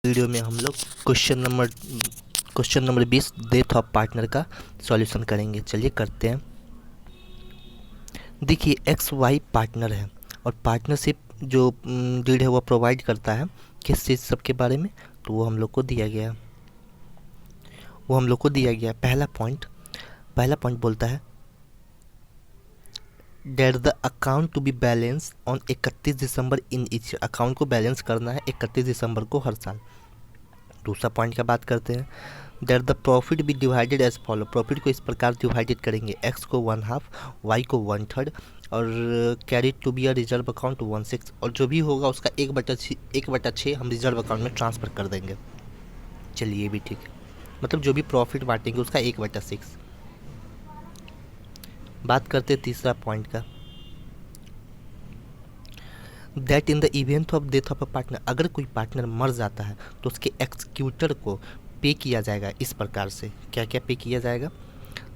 Video में हम लोग question number 20 death of partner का सॉल्यूशन करेंगे। चलिए करते हैं। देखिए एक्स वाई पार्टनर है और पार्टनरशिप जो डीड है वो प्रोवाइड करता है किस चीज़ सब के बारे में, तो वो हम लोग को दिया गया पहला पॉइंट बोलता है date the account to be balance on 31 December in each. Account को बैलेंस करना है 31 दिसंबर को हर साल। दूसरा पॉइंट का बात करते हैं that the profit be divided as follow. Profit को इस प्रकार डिवाइडेड करेंगे, एक्स को 1/2, वाई को 1/3 और carry to be a reserve account 1/6, और जो भी होगा उसका 1/6 हम रिजर्व अकाउंट में ट्रांसफ़र कर देंगे। चलिए ये भी ठीक है, मतलब जो भी प्रॉफिट बांटेंगे उसका 1/6। बात करते हैं तीसरा पॉइंट का that in the event of death of a partner. अगर कोई पार्टनर मर जाता है तो उसके एक्सिक्यूटर को पे किया जाएगा इस प्रकार से। क्या क्या पे किया जाएगा?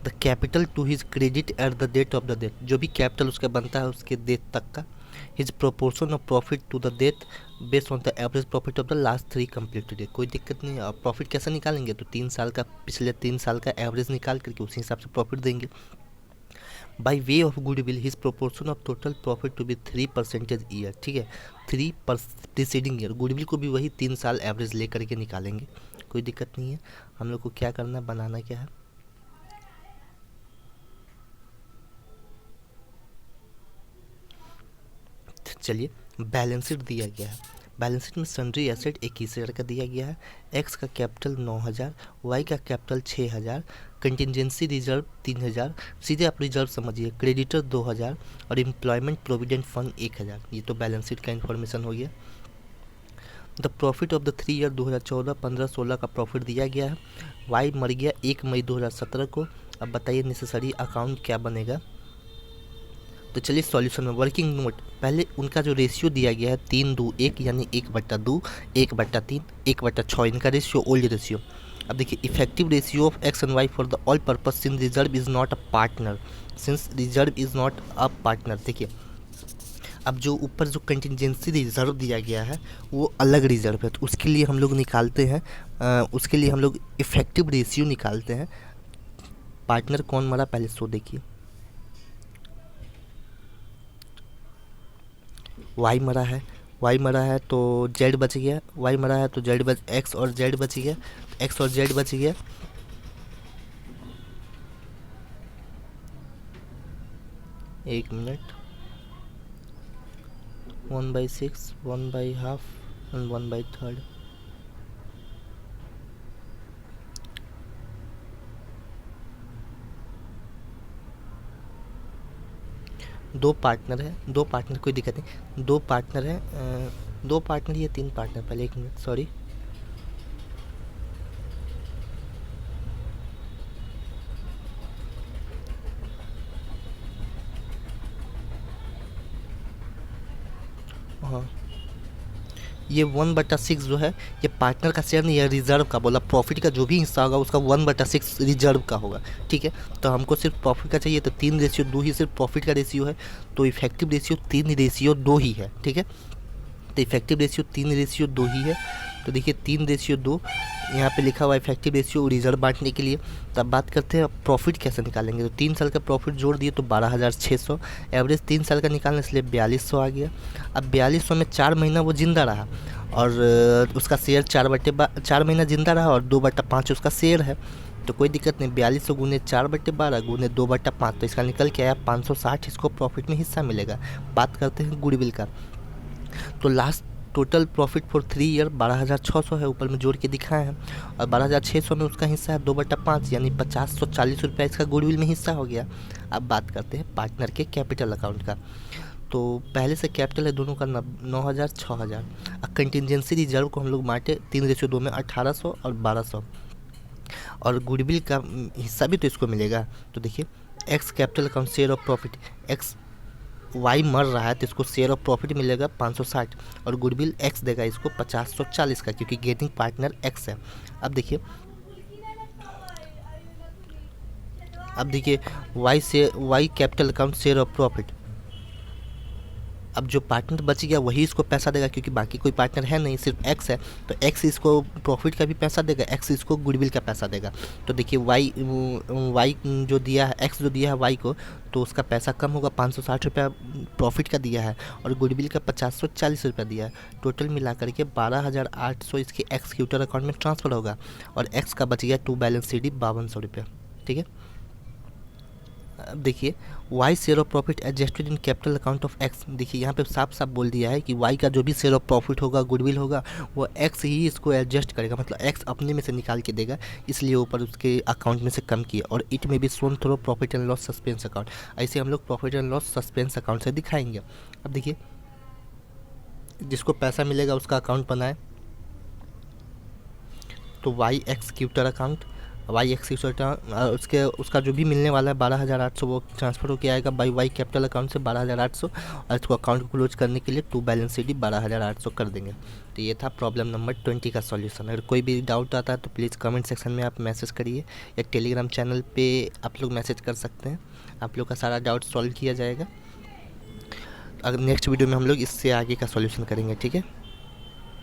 The capital to his credit at the date of the death. जो भी कैपिटल उसका बनता है उसके डेथ तक का। His proportion of profit to the death based on the average profit of the last 3 completed day. कोई दिक्कत नहीं है। और प्रॉफिट कैसे निकालेंगे? तो पिछले 3 साल का एवरेज निकाल करके उसी हिसाब से प्रॉफिट देंगे। By way of goodwill his proportion of total profit to be 3% year. ठीक है, 3 प्रीसीडिंग ईयर। गुडविल को भी वही 3 साल एवरेज ले करके निकालेंगे, कोई दिक्कत नहीं है। हम लोग को क्या करना है, बनाना क्या है, चलिए बैलेंस शीट दिया गया है। बैलेंस शीट में सन्ड्री एसेट 21,000 का दिया गया है, एक्स का कैपिटल 9,000, वाई का कैपिटल 6,000, कंटिजेंसी रिजर्व 3,000, सीधे आप रिजर्व समझिए, क्रेडिटर 2,000 और एम्प्लॉयमेंट प्रोविडेंट फंड 1,000। ये तो बैलेंस शीट का इन्फॉर्मेशन हो गया। The profit of the 3 year 2014, 15, 16 का प्रॉफिट दिया गया है। वाई मर गया 1 मई 2017 को। अब बताइए नेसेसरी अकाउंट क्या बनेगा। तो चलिए सॉल्यूशन में वर्किंग नोट, पहले उनका जो रेशियो दिया गया है 3:2:1 यानी 1/2, 1/3, 1/6, इनका रेशियो ओल्ड रेशियो। अब देखिए effective ratio of X and Y for the all purpose since reserve is not a partner. देखिए अब जो ऊपर जो कंटिजेंसी रिजर्व दिया गया है वो अलग रिजर्व है, तो उसके लिए हम लोग निकालते हैं इफेक्टिव रेशियो निकालते हैं। पार्टनर कौन मरा पहले सो देखिए, वाई मरा है तो जेड बच गया, वाई मरा है तो एक्स और जेड बच गया। एक मिनट, 1/6, 1/2 एंड 1/3। दो पार्टनर कोई दिक्कत नहीं, दो पार्टनर है, 2 पार्टनर या 3 पार्टनर, पहले एक मिनट सॉरी, हाँ ये 1/6 जो है ये पार्टनर का शेयर नहीं है, रिजर्व का बोला। प्रॉफिट का जो भी हिस्सा होगा उसका 1/6 रिजर्व का होगा। ठीक है, तो हमको सिर्फ प्रॉफिट का चाहिए, तो 3:2 ही सिर्फ प्रॉफिट का रेशियो है, तो इफेक्टिव रेशियो 3:2 ही है। ठीक है, तो इफेक्टिव रेशियो 3:2 ही है। तो देखिए 3:2 यहाँ पे लिखा हुआ है इफेक्टिव रेशियो रिजर्व बांटने के लिए। तब बात करते हैं प्रॉफिट कैसे निकालेंगे। तो 3 साल का प्रॉफिट जोड़ दिए तो 12,600, एवरेज 3 साल का निकालने इसलिए 4,200 आ गया। अब 4,200 में 4 महीना वो जिंदा रहा और उसका शेयर 4 महीना जिंदा रहा और 2/5 उसका शेयर है, तो कोई दिक्कत नहीं। 4200 गुने 4/12 गुने 2/5, तो इसका निकल के आया 560 इसको प्रॉफिट में हिस्सा मिलेगा। बात करते हैं गुडविल का, तो last total profit for 3 year 12,600 है, ऊपर में जोड़ के दिखाए हैं, और 12,600 में उसका हिस्सा है 2/5 यानी 540 रुपया इसका गुडविल में हिस्सा हो गया। अब बात करते हैं पार्टनर के कैपिटल अकाउंट का। तो पहले से कैपिटल है दोनों का 9,000, 6,000। अब कंटिजेंसी रिजर्व को हम लोग बांटे 3:2 में 1,800 और 1,200, और गुडविल का हिस्सा भी तो इसको मिलेगा। तो देखिए X capital account share of profit, X Y मर रहा है तो इसको शेयर ऑफ प्रॉफिट मिलेगा 560 और गुडविल एक्स देगा इसको 540 का, क्योंकि गेटिंग पार्टनर एक्स है। अब देखिए Y capital account share of profit, अब जो पार्टनर बच गया वही इसको पैसा देगा, क्योंकि बाकी कोई पार्टनर है नहीं, सिर्फ एक्स है। तो एक्स इसको प्रॉफिट का भी पैसा देगा, एक्स इसको गुडविल का पैसा देगा। तो देखिए वाई जो दिया है, एक्स जो दिया है वाई को, तो उसका पैसा कम होगा, 560 रुपया प्रॉफिट का दिया है, और गुडविल का 540 रुपया दिया है। टोटल मिला करके 12,800 इसके एक्स ट्विटर अकाउंट में ट्रांसफ़र होगा, और एक्स का बच गया टू बैलेंस सी डी 5200 रुपया। ठीक है। अब देखिए Y share of profit adjusted in capital account of X. देखिए यहाँ पे साफ साफ बोल दिया है कि वाई का जो भी शेयर ऑफ प्रॉफिट होगा, गुडविल होगा, वो एक्स ही इसको एडजस्ट करेगा, मतलब एक्स अपने में से निकाल के देगा, इसलिए ऊपर उसके अकाउंट में से कम किया। और इट में भी shown through profit and loss suspense account, ऐसे हम लोग profit and loss suspense account से दिखाएंगे। अब देखिए जिसको पैसा मिलेगा उसका अकाउंट बनाए, तो Y X executor account, Y X उसके उसका जो भी मिलने वाला है 12,800 वो ट्रांसफ़र होकर आएगा बाई वाई कैपिटल अकाउंट से 12,800, और इसको अकाउंट को क्लोज करने के लिए टू बैलेंस सी डी 12,800 कर देंगे। तो ये था प्रॉब्लम नंबर 20 का सॉल्यूशन। अगर कोई भी डाउट आता है तो प्लीज़ कमेंट सेक्शन में आप मैसेज करिए, या टेलीग्राम चैनल पे आप लोग मैसेज कर सकते हैं, आप लोग का सारा डाउट सॉल्व किया जाएगा। अगर नेक्स्ट वीडियो में हम लोग इससे आगे का सॉल्यूशन करेंगे। ठीक है।